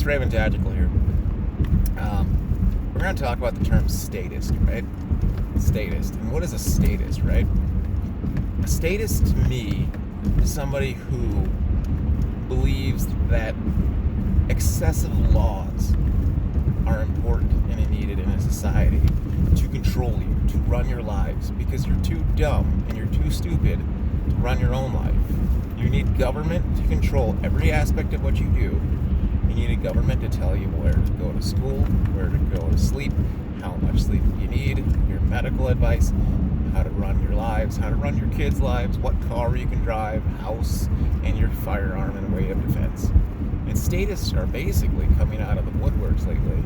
It's Raven Tactical here. We're going to talk about the term statist, right? Statist. And what is a statist, right? A statist to me is somebody who believes that excessive laws are important and needed in a society to control you, to run your lives, because you're too dumb and you're too stupid to run your own life. You need government to control every aspect of what you do. You need a government to tell you where to go to school, where to go to sleep, how much sleep you need, your medical advice, how to run your lives, how to run your kids' lives, what car you can drive, house, and your firearm and way of defense. And statists are basically coming out of the woodworks lately.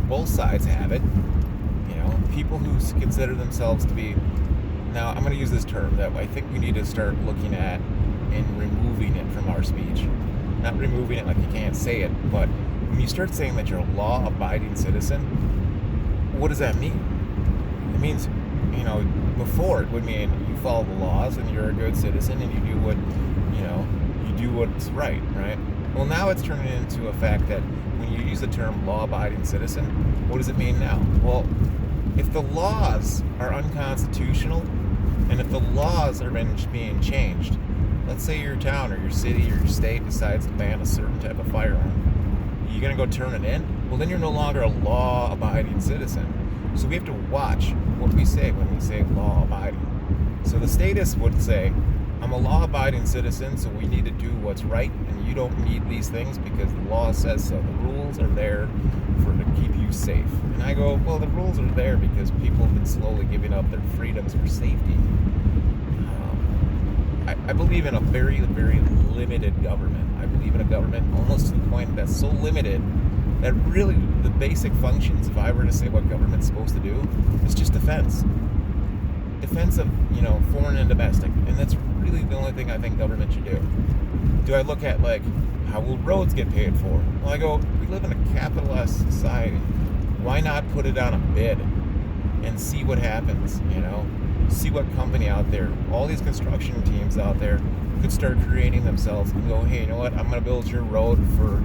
Both sides have it. You know, people who consider themselves to be, now I'm going to use this term that I think we need to start looking at and removing it from our speech. Not removing it like you can't say it, but when you start saying that you're a law-abiding citizen, what does that mean? It means, you know, before it would mean you follow the laws and you're a good citizen and you do what, you do what's right? Well, now it's turning into a fact that when you use the term law-abiding citizen, what does it mean now? Well, if the laws are unconstitutional and if the laws are being changed, let's say your town or your city or your state decides to ban a certain type of firearm. Are you going to go turn it in? Well, then you're no longer a law-abiding citizen. So we have to watch what we say when we say law-abiding. So the statist would say, I'm a law-abiding citizen, so we need to do what's right, and you don't need these things because the law says so. The rules are there to keep you safe. And I go, well, the rules are there because people have been slowly giving up their freedoms for safety. I believe in a very, very limited government. I believe in a government almost to the point that's so limited that really the basic functions, if I were to say what government's supposed to do, is just defense. Defense of, foreign and domestic. And that's really the only thing I think government should do. Do I look at, how will roads get paid for? Well, I go, we live in a capitalist society. Why not put it on a bid and see what happens, See what company out there, all these construction teams out there could start creating themselves and go, hey, you know what, I'm going to build your road for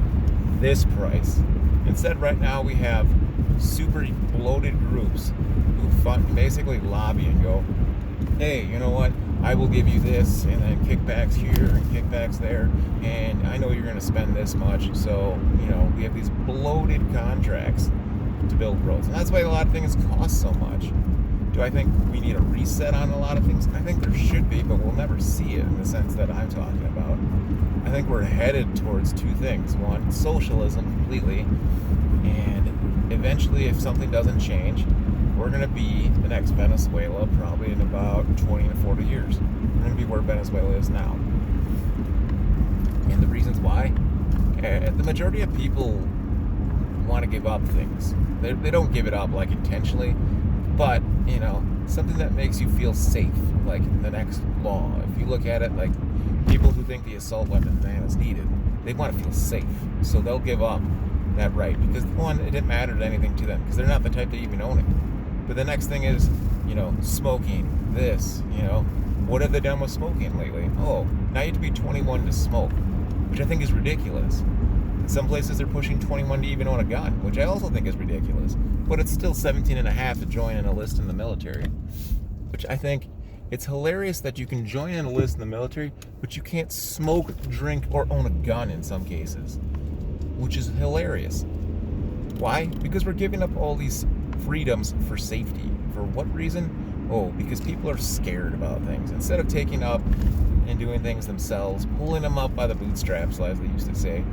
this price. Instead, right now, we have super bloated groups who basically lobby and go, hey, you know what, I will give you this, and then kickbacks here and kickbacks there, and I know you're going to spend this much, so, we have these bloated contracts to build roads. And that's why a lot of things cost so much. Do I think we need a reset on a lot of things? I think there should be, but we'll never see it in the sense that I'm talking about. I think we're headed towards two things. One, socialism completely, and eventually if something doesn't change, we're going to be the next Venezuela probably in about 20 to 40 years. We're going to be where Venezuela is now. And the reasons why? The majority of people want to give up things. They don't give it up intentionally, but, something that makes you feel safe, like the next law. If you look at it like people who think the assault weapon ban is needed, they want to feel safe. So they'll give up that right because, one, it didn't matter anything to them because they're not the type to even own it. But the next thing is, smoking, this, what have they done with smoking lately? Oh, now you have to be 21 to smoke, which I think is ridiculous. In some places they're pushing 21 to even own a gun, which I also think is ridiculous. But it's still 17 and a half to join in a list in the military, which I think it's hilarious that you can join in a list in the military, but you can't smoke, drink, or own a gun in some cases, which is hilarious. Why? Because we're giving up all these freedoms for safety. For what reason? Oh, because people are scared about things. Instead of taking up and doing things themselves, pulling them up by the bootstraps, as they used to say,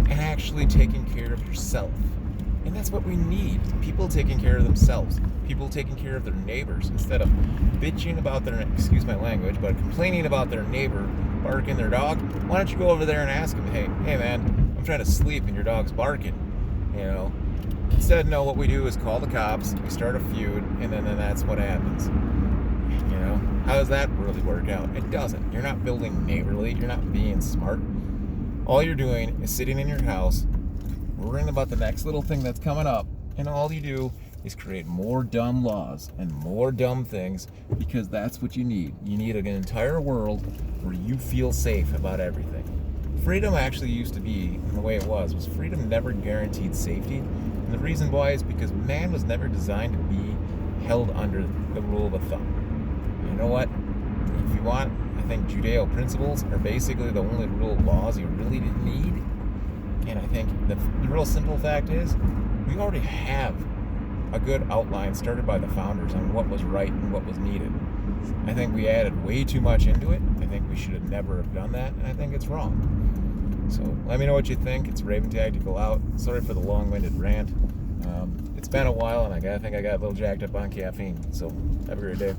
and actually taking care of yourself. And that's what we need. People taking care of themselves. People taking care of their neighbors instead of bitching about their, excuse my language, but complaining about their neighbor barking their dog. Why don't you go over there and ask him, hey man, I'm trying to sleep and your dog's barking, Instead, no, what we do is call the cops, we start a feud, and then that's what happens. How does that really work out? It doesn't. You're not building neighborly. You're not being smart. All you're doing is sitting in your house, worrying about the next little thing that's coming up, and all you do is create more dumb laws and more dumb things because that's what you need. You need an entire world where you feel safe about everything. freedom actually used to be, and the way it was freedom never guaranteed safety. And the reason why is because man was never designed to be held under the rule of a thumb. You know what? If you want, I think Judeo principles are basically the only rule of laws you really need. And I think the real simple fact is, we already have a good outline started by the founders on what was right and what was needed. I think we added way too much into it. I think we should have never have done that, and I think it's wrong. So let me know what you think. It's Raven Tactical out. Sorry for the long-winded rant. It's been a while, and I think I got a little jacked up on caffeine. So have a great day.